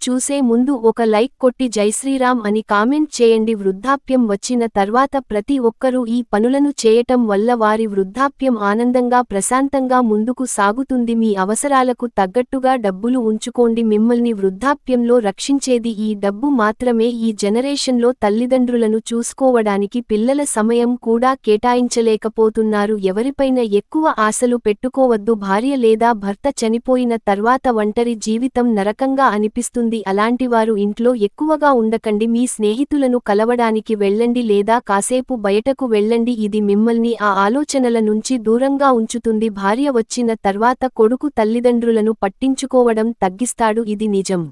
చూసే ముందు ఒక లైక్ కొట్టి జైశ్రీరామ్ అని కామెంట్ చేయండి. వృద్ధాప్యం వచ్చిన తర్వాత ప్రతి ఒక్కరూ ఈ పనులను చేయటం వల్ల వారి వృద్ధాప్యం ఆనందంగా ప్రశాంతంగా ముందుకు సాగుతుంది. మీ అవసరాలకు తగ్గట్టుగా డబ్బులు ఉంచుకోండి. మిమ్మల్ని వృద్ధాప్యంలో రక్షించేది ఈ డబ్బు మాత్రమే. ఈ జనరేషన్లో తల్లిదండ్రులను చూసుకోవడానికి పిల్లల సమయం కూడా కేటాయించలేకపోతున్నారు. ఎవరిపైన ఎక్కువ ఆశలు పెట్టుకోవద్దు. భార్య లేదా భర్త చనిపోయిన తర్వాత ఒంటరి జీవితం నరకంగా అనిపిస్తుంది. అలాంటివారు ఇంట్లో ఎక్కువగా ఉండకండి. మీ స్నేహితులను కలవడానికి వెళ్ళండి లేదా కాసేపు బయటకు వెళ్ళండి. ఇది మిమ్మల్ని ఆ ఆలోచనల నుంచి దూరంగా ఉంచుతుంది. భార్య వచ్చిన తర్వాత కొడుకు తల్లిదండ్రులను పట్టించుకోవడం తగ్గిస్తాడు. ఇది నిజం.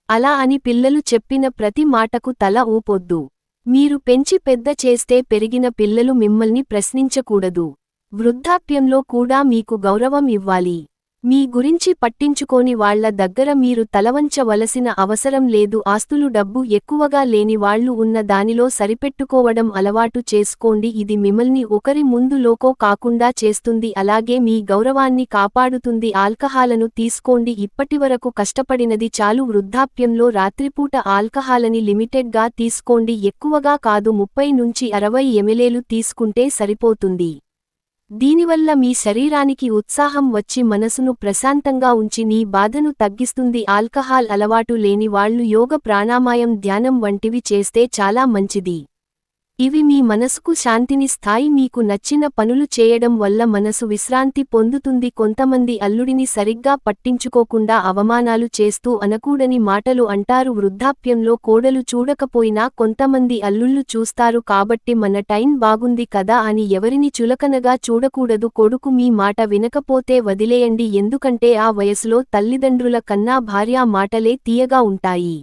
అలా అని పిల్లలు చెప్పిన ప్రతి మాటకు తల ఊపొద్దు. మీరు పెంచి పెద్ద చేస్తే పెరిగిన పిల్లలు మిమ్మల్ని ప్రశ్నించకూడదు. వృద్ధాప్యంలో కూడా మీకు గౌరవం ఇవ్వాలి. మీ గురించి పట్టించుకోని వాళ్ల దగ్గర మీరు తలవంచవలసిన అవసరం లేదు. ఆస్తులు డబ్బు ఎక్కువగా లేని వాళ్లు ఉన్న దానిలో సరిపెట్టుకోవడం అలవాటు చేసుకోండి. ఇది మిమ్మల్ని ఒకరి ముందు లోకో కాకుండా చేస్తుంది. అలాగే మీ గౌరవాన్ని కాపాడుతుంది. ఆల్కహాలను తీసుకోండి. ఇప్పటివరకు కష్టపడినది చాలు. వృద్ధాప్యంలో రాత్రిపూట ఆల్కహాలని లిమిటెడ్గా తీసుకోండి. ఎక్కువగా కాదు. 30 నుంచి 60 ml తీసుకుంటే సరిపోతుంది. దీనివల్ల మీ శరీరానికి ఉత్సాహం వచ్చి మనసును ప్రశాంతంగా ఉంచి నీ బాధను తగ్గిస్తుంది. ఆల్కహాల్ అలవాటు లేని వాళ్లు యోగ ప్రాణాయామం ధ్యానం వంటివి చేస్తే చాలా మంచిది. ఇవి మీ మనసుకు శాంతిని స్థాయి. మీకు నచ్చిన పనులు చేయడం వల్ల మనసు విశ్రాంతి పొందుతుంది. కొంతమంది అల్లుడిని సరిగ్గా పట్టించుకోకుండా అవమానాలు చేస్తూ అనకూడని మాటలు అంటారు. వృద్ధాప్యంలో కోడలు చూడకపోయినా కొంతమంది అల్లుళ్ళు చూస్తారు. కాబట్టి మన టైం బాగుంది కదా అని ఎవరిని చులకనగా చూడకూడదు. కొడుకు మీ మాట వినకపోతే వదిలేయండి. ఎందుకంటే ఆ వయసులో తల్లిదండ్రుల కన్నా భార్య మాటలే తీయగా ఉంటాయి.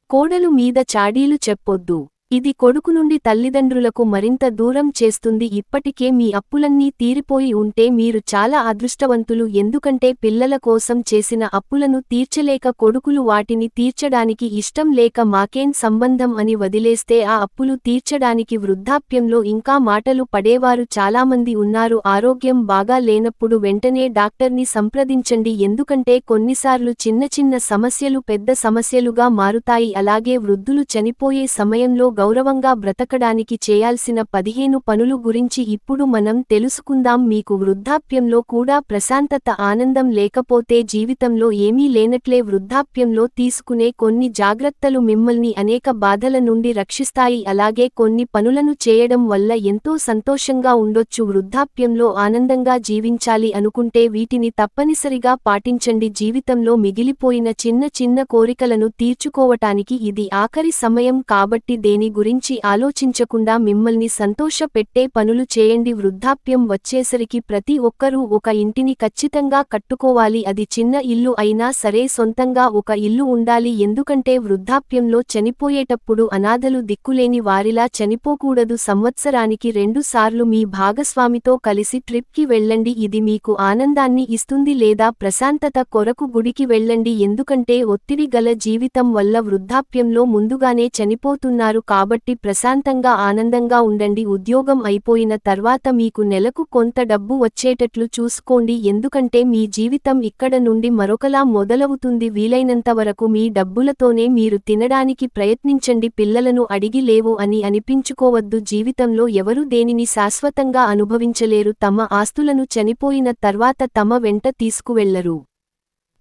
కోడలు మీద చాడీలు చెప్పొద్దు. ఇది కొడుకు నుండి తల్లిదండ్రులకు మరింత దూరం చేస్తుంది. ఇప్పటికే మీ అప్పులన్నీ తీరిపోయి ఉంటే మీరు చాలా అదృష్టవంతులు. ఎందుకంటే పిల్లల కోసం చేసిన అప్పులను తీర్చలేక కొడుకులు వాటిని తీర్చడానికి ఇష్టం లేక మాకేం సంబంధం అని వదిలేస్తే ఆ అప్పులు తీర్చడానికి వృద్ధాప్యంలో ఇంకా మాటలు పడేవారు చాలామంది ఉన్నారు. ఆరోగ్యం బాగా లేనప్పుడు వెంటనే డాక్టర్ని సంప్రదించండి. ఎందుకంటే కొన్నిసార్లు చిన్న చిన్న సమస్యలు పెద్ద సమస్యలుగా మారుతాయి. అలాగే వృద్ధులు చనిపోయే సమయంలో గౌరవంగా బ్రతకడానికి చేయాల్సిన 15 పనులు గురించి ఇప్పుడు మనం తెలుసుకుందాం. మీకు వృద్ధాప్యంలో కూడా ప్రశాంతత ఆనందం లేకపోతే జీవితంలో ఏమీ లేనట్లే. వృద్ధాప్యంలో తీసుకునే కొన్ని జాగ్రత్తలు మిమ్మల్ని అనేక బాధల నుండి రక్షిస్తాయి. అలాగే కొన్ని పనులను చేయడం వల్ల ఎంతో సంతోషంగా ఉండొచ్చు. వృద్ధాప్యంలో ఆనందంగా జీవించాలి అనుకుంటే వీటిని తప్పనిసరిగా పాటించండి. జీవితంలో మిగిలిపోయిన చిన్న చిన్న కోరికలను తీర్చుకోవటానికి ఇది ఆఖరి సమయం కాబట్టి దేని గురించి ఆలోచించకుండా మిమ్మల్ని సంతోష పెట్టే పనులు చేయండి. వృద్ధాప్యం వచ్చేసరికి ప్రతి ఒక్కరూ ఒక ఇంటిని ఖచ్చితంగా కట్టుకోవాలి. అది చిన్న ఇల్లు అయినా సరే సొంతంగా ఒక ఇల్లు ఉండాలి. ఎందుకంటే వృద్ధాప్యంలో చనిపోయేటప్పుడు అనాథలు దిక్కులేని వారిలా చనిపోకూడదు. సంవత్సరానికి 2 సార్లు మీ భాగస్వామితో కలిసి ట్రిప్కి వెళ్ళండి. ఇది మీకు ఆనందాన్ని ఇస్తుంది. లేదా ప్రశాంతత కొరకు గుడికి వెళ్ళండి. ఎందుకంటే ఒత్తిడి గల జీవితం వల్ల వృద్ధాప్యంలో ముందుగానే చనిపోతున్నారు. కాబట్టి ప్రశాంతంగా ఆనందంగా ఉండండి. ఉద్యోగం అయిపోయిన తర్వాత మీకు నెలకు కొంత డబ్బు వచ్చేటట్లు చూసుకోండి. ఎందుకంటే మీ జీవితం ఇక్కడ నుండి మరొకలా మొదలవుతుంది. వీలైనంతవరకు మీ డబ్బులతోనే మీరు తినడానికి ప్రయత్నించండి. పిల్లలను అడిగి లేవు అని అనిపించుకోవద్దు. జీవితంలో ఎవరూ దేనిని శాశ్వతంగా అనుభవించలేరు. తమ ఆస్తులను చనిపోయిన తర్వాత తమ వెంట తీసుకువెళ్లరు.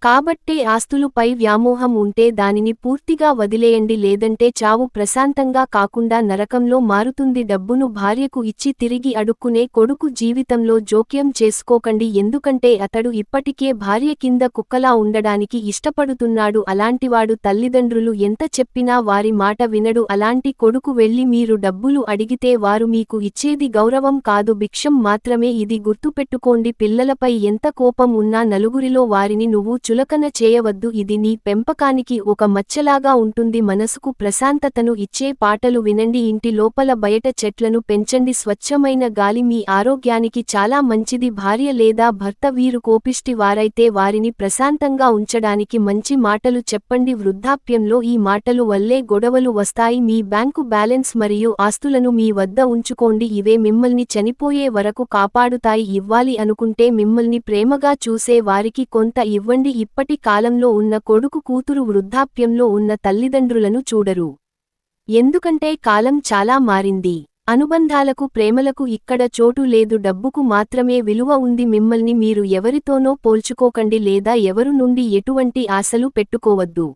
కాబట్టే ఆస్తులుపై వ్యామోహం ఉంటే దానిని పూర్తిగా వదిలేయండి. లేదంటే చావు ప్రశాంతంగా కాకుండా నరకంలో మారుతుంది. డబ్బును భార్యకు ఇచ్చి తిరిగి అడుక్కునే కొడుకు జీవితంలో జోక్యం చేసుకోకండి. ఎందుకంటే అతడు ఇప్పటికే భార్య కింద కుక్కలా ఉండడానికి ఇష్టపడుతున్నాడు. అలాంటివాడు తల్లిదండ్రులు ఎంత చెప్పినా వారి మాట వినడు. అలాంటి కొడుకు వెళ్లి మీరు డబ్బులు అడిగితే వారు మీకు ఇచ్చేది గౌరవం కాదు, భిక్షం మాత్రమే. ఇది గుర్తుపెట్టుకోండి. పిల్లలపై ఎంత కోపం ఉన్నా నలుగురిలో వారిని నువ్వు చులకన చేయవద్దు. ఇది నీ పెంపకానికి ఒక మచ్చలాగా ఉంటుంది. మనసుకు ప్రశాంతతను ఇచ్చే పాటలు వినండి. ఇంటి లోపల బయట చెట్లను పెంచండి. స్వచ్ఛమైన గాలి మీ ఆరోగ్యానికి చాలా మంచిది. భార్య లేదా భర్త వీరు కోపిష్టి వారైతే వారిని ప్రశాంతంగా ఉంచడానికి మంచి మాటలు చెప్పండి. వృద్ధాప్యంలో ఈ మాటలు వల్లే గొడవలు వస్తాయి. మీ బ్యాంకు బ్యాలెన్స్ మరియు ఆస్తులను మీ వద్ద ఉంచుకోండి. ఇవే మిమ్మల్ని చనిపోయే వరకు కాపాడుతాయి. ఇవ్వాలి అనుకుంటే మిమ్మల్ని ప్రేమగా చూసే వారికి కొంత ఇవ్వండి. ఇప్పటి కాలంలో ఉన్న కొడుకు కూతురు వృద్ధాప్యంలో ఉన్న తల్లిదండ్రులను చూడరు. ఎందుకంటే కాలం చాలా మారింది. అనుబంధాలకు ప్రేమలకు ఇక్కడ చోటు లేదు, డబ్బుకు మాత్రమే విలువ ఉంది. మిమ్మల్ని మీరు ఎవరితోనో పోల్చుకోకండి లేదా ఎవరు నుండి ఎటువంటి ఆశలు పెట్టుకోవద్దు.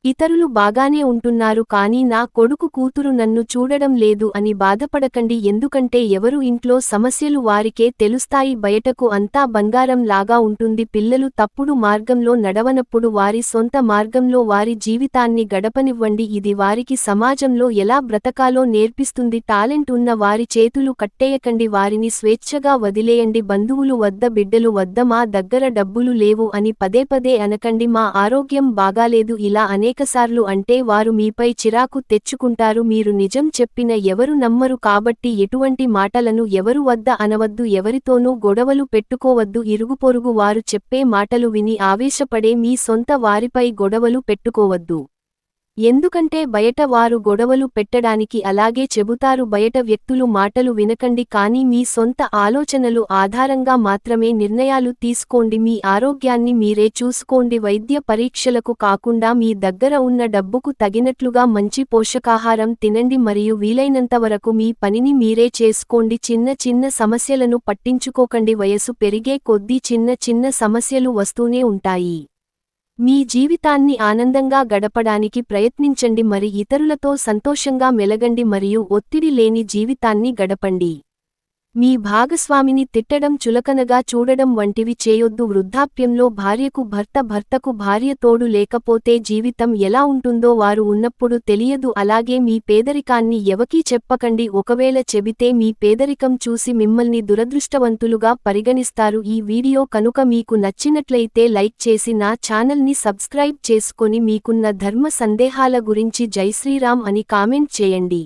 ఇతరులు బాగానే ఉంటున్నారు కానీ నా కొడుకు కూతురు నన్ను చూడడం లేదు అని బాధపడకండి. ఎందుకంటే ఎవరు ఇంట్లో సమస్యలు వారికే తెలుస్తాయి. బయటకు అంతా బంగారం లాగా ఉంటుంది. పిల్లలు తప్పుడు మార్గంలో నడవనప్పుడు వారి సొంత మార్గంలో వారి జీవితాన్ని గడపనివ్వండి. ఇది వారికి సమాజంలో ఎలా బ్రతకాలో నేర్పిస్తుంది. టాలెంట్ ఉన్న వారి చేతులు కట్టేయకండి, వారిని స్వేచ్ఛగా వదిలేయండి. బంధువులు వద్ద, బిడ్డలు వద్ద మా దగ్గర డబ్బులు లేవు అని పదే అనకండి. మా ఆరోగ్యం బాగాలేదు ఇలా అనేకసార్లు అంటే వారు మీపై చిరాకు తెచ్చుకుంటారు. మీరు నిజం చెప్పిన ఎవరు నమ్మరు కాబట్టి ఎటువంటి మాటలను ఎవరు వద్ద అనవద్దు. ఎవరితోనూ గొడవలు పెట్టుకోవద్దు. ఇరుగుపొరుగు వారు చెప్పే మాటలు విని ఆవేశపడే మీ సొంత వారిపై గొడవలు పెట్టుకోవద్దు. ఎందుకంటే బయట వారు గొడవలు పెట్టడానికి అలాగే చెబుతారు. బయట వ్యక్తులు మాటలు వినకండి కానీ మీ సొంత ఆలోచనలు ఆధారంగా మాత్రమే నిర్ణయాలు తీసుకోండి. మీ ఆరోగ్యాన్ని మీరే చూసుకోండి. వైద్య పరీక్షలకు కాకుండా మీ దగ్గర ఉన్న డబ్బుకు తగినట్లుగా మంచి పోషకాహారం తినండి మరియు వీలైనంతవరకు మీ పనిని మీరే చేసుకోండి. చిన్న సమస్యలను పట్టించుకోకండి. వయసు పెరిగే కొద్దీ చిన్న సమస్యలు వస్తూనే ఉంటాయి. మీ జీవితాన్ని ఆనందంగా గడపడానికి ప్రయత్నించండి, మరి ఇతరులతో సంతోషంగా మెలగండి మరియు ఒత్తిడి లేని జీవితాన్ని గడపండి. మీ భాగస్వామిని తిట్టడం, చులకనగా చూడడం వంటివి చేయొద్దు. వృద్ధాప్యంలో భార్యకు భర్త, భర్తకు భార్య తోడు లేకపోతే జీవితం ఎలా ఉంటుందో వారు ఉన్నప్పుడు తెలియదు. అలాగే మీ పేదరికాన్ని ఎవకీ చెప్పకండి. ఒకవేళ చెబితే మీ పేదరికం చూసి మిమ్మల్ని దురదృష్టవంతులుగా పరిగణిస్తారు. ఈ వీడియో కనుక మీకు నచ్చినట్లయితే లైక్ చేసి నా ఛానల్ని సబ్స్క్రైబ్ చేసుకొని మీకున్న ధర్మ సందేహాల గురించి జై శ్రీరామ్ అని కామెంట్ చేయండి.